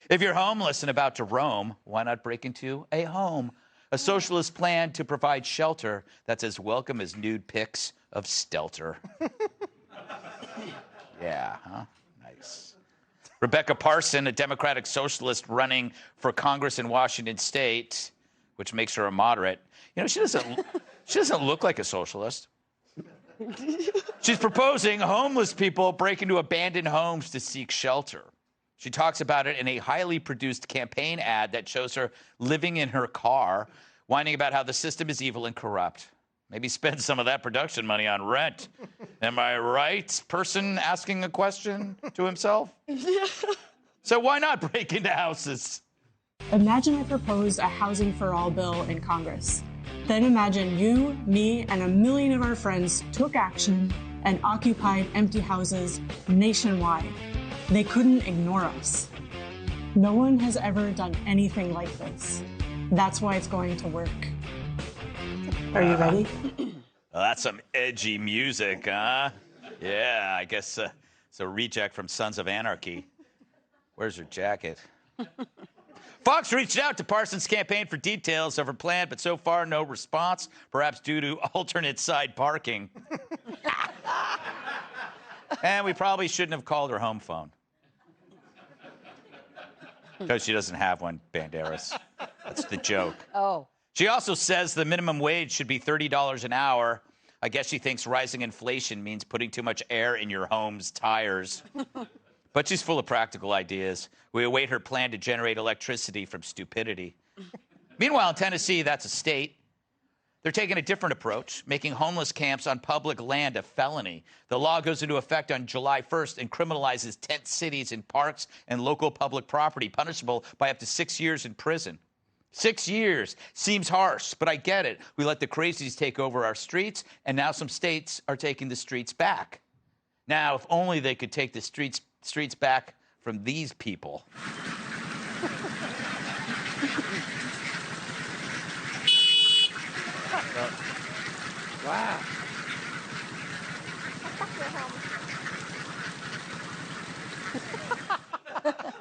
If you're homeless and about to roam, why not break into a home? A socialist plan to provide shelter that's as welcome as nude pics of Stelter. Yeah, huh? Nice. Rebecca Parson, a Democratic socialist running for Congress in Washington State, which makes her a moderate. You know, she doesn't look like a socialist. She's proposing homeless people break into abandoned homes to seek shelter. She talks about it in a highly produced campaign ad that shows her living in her car, whining about how the system is evil and corrupt. Maybe spend some of that production money on rent. Am I right? Person asking a question to himself? Yeah. So why not break into houses? Imagine I proposed a housing for all bill in Congress. Then imagine you, me, and a million of our friends took action and occupied empty houses nationwide. They couldn't ignore us. No one has ever done anything like this. That's why it's going to work. Are you ready? Well, that's some edgy music, huh? Yeah, I guess it's a reject from Sons of Anarchy. Where's her jacket? Fox reached out to Parsons' campaign for details of her plan, but so far no response, perhaps due to alternate side parking. And we probably shouldn't have called her home phone. Because she doesn't have one, Banderas. That's the joke. Oh. She also says the minimum wage should be $30 an hour. I guess she thinks rising inflation means putting too much air in your home's tires. But she's full of practical ideas. We await her plan to generate electricity from stupidity. Meanwhile, in Tennessee, that's a state. They're taking a different approach, making homeless camps on public land a felony. The law goes into effect on July 1st and criminalizes tent cities in parks and local public property, punishable by up to 6 years in prison. 6 years seems harsh, but I get it. We let the crazies take over our streets, and now some states are taking the streets back. Now, if only they could take the streets back from these people. Wow.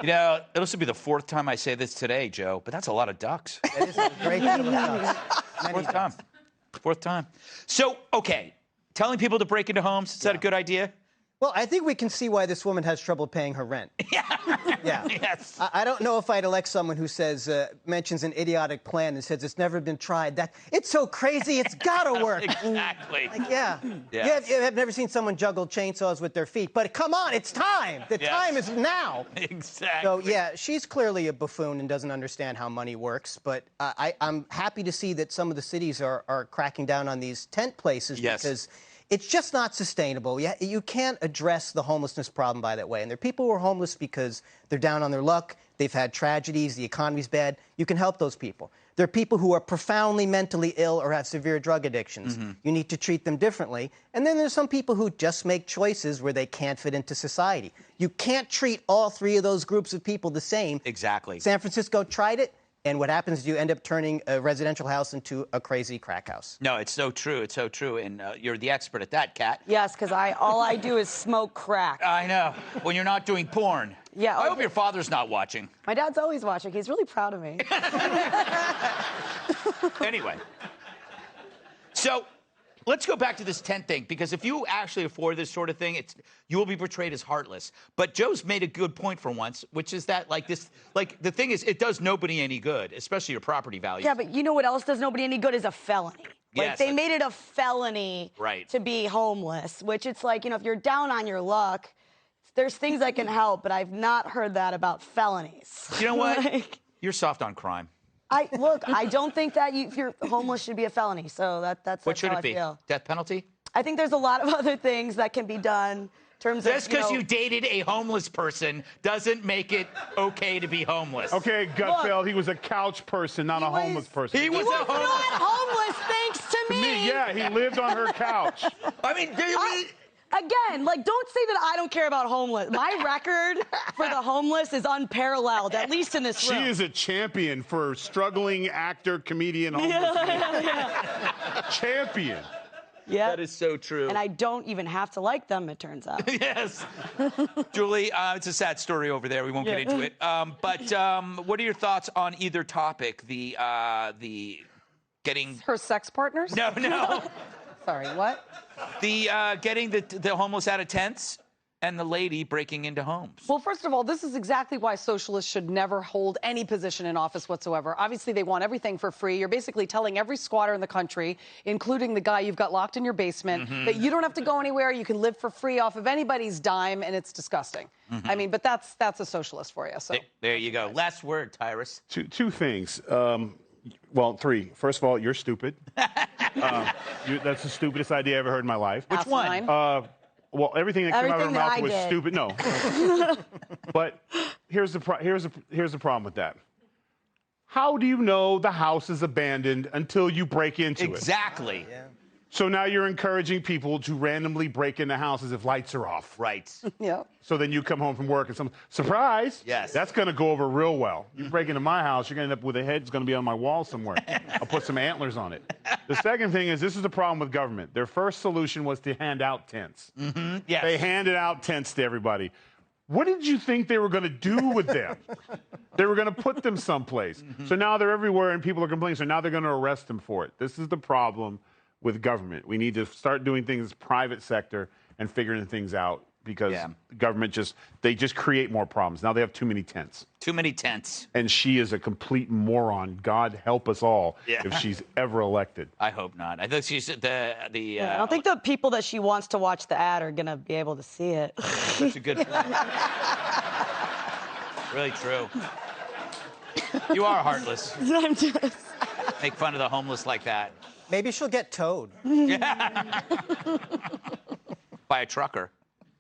You know, this will be the fourth time I say this today, Joe, but that's a lot of ducks. That is a great deal of ducks. Fourth time. So, okay, telling people to break into homes, is that a good idea? Well, I think we can see why this woman has trouble paying her rent. Yeah. Yes. I don't know if I'd elect someone who says, mentions an idiotic plan and says it's never been tried. That it's so crazy, it's gotta work. Exactly. Like, yeah. Yes. You have never seen someone juggle chainsaws with their feet, but come on, it's time. The time is now. Exactly. So, yeah, she's clearly a buffoon and doesn't understand how money works, but I'm happy to see that some of the cities are cracking down on these tent places because it's just not sustainable. You can't address the homelessness problem by that way. And there are people who are homeless because they're down on their luck, they've had tragedies, the economy's bad. You can help those people. There are people who are profoundly mentally ill or have severe drug addictions. Mm-hmm. You need to treat them differently. And then there's some people who just make choices where they can't fit into society. You can't treat all three of those groups of people the same. Exactly. San Francisco tried it. And what happens is you end up turning a residential house into a crazy crack house. No, it's so true. It's so true. And you're the expert at that, Kat. Yes, because all I do is smoke crack. I know. When you're not doing porn. Yeah. I hope your father's not watching. My dad's always watching. He's really proud of me. Anyway. So let's go back to this tent thing, because if you actually afford this sort of thing, you will be portrayed as heartless. But Joe's made a good point for once, which is that, the thing is, it does nobody any good, especially your property value. Yeah, but you know what else does nobody any good is a felony. Yes, they made it a felony to be homeless, which it's like, if you're down on your luck, there's things that can help, but I've not heard that about felonies. You know what? You're soft on crime. I don't think that if you're homeless should be a felony. So that's what should how it be? I feel. Death penalty? I think there's a lot of other things that can be done in terms of. Just because you dated a homeless person doesn't make it okay to be homeless. Okay, Gutfeld, he was a couch person, not a homeless person. He was not homeless, thanks to me. Yeah, he lived on her couch. I mean, Again, don't say that I don't care about homeless. My record for the homeless is unparalleled, at least in this room. She is a champion for struggling actor, comedian, homeless. Yeah. Champion. Yeah. That is so true. And I don't even have to like them, it turns out. Yes. Julie, it's a sad story over there. We won't get into it. But what are your thoughts on either topic? The getting... Her sex partners? No. Sorry, what? The getting the homeless out of tents and the lady breaking into homes. Well, first of all, this is exactly why socialists should never hold any position in office whatsoever. Obviously, they want everything for free. You're basically telling every squatter in the country, including the guy you've got locked in your basement, that you don't have to go anywhere. You can live for free off of anybody's dime, and it's disgusting. I mean, but that's a socialist for you. So there you go. Last word, Tyrus. Two things. Well, three. First of all, you're stupid. That's the stupidest idea I ever heard in my life. Which one? Well, everything that came out of her mouth was stupid. No. But here's the problem with that. How do you know the house is abandoned until you break into it? Exactly. Yeah. So now you're encouraging people to randomly break into houses if lights are off. Right. yeah. So then you come home from work and surprise. Yes. That's going to go over real well. You break into my house, you're going to end up with a head that's going to be on my wall somewhere. I'll put some antlers on it. The second thing is, this is the problem with government. Their first solution was to hand out tents. Yes. They handed out tents to everybody. What did you think they were going to do with them? They were going to put them someplace. So now they're everywhere and people are complaining. So now they're going to arrest them for it. This is the problem with government. We need to start doing things private sector and figuring things out, because government they just create more problems. Now they have too many tents. Too many tents. And she is a complete moron. God help us all if she's ever elected. I hope not. I think she's I don't think the people that she wants to watch the ad are going to be able to see it. That's a good point. Really true. You are heartless. I'm just... Make fun of the homeless like that. Maybe she'll get towed. By a trucker.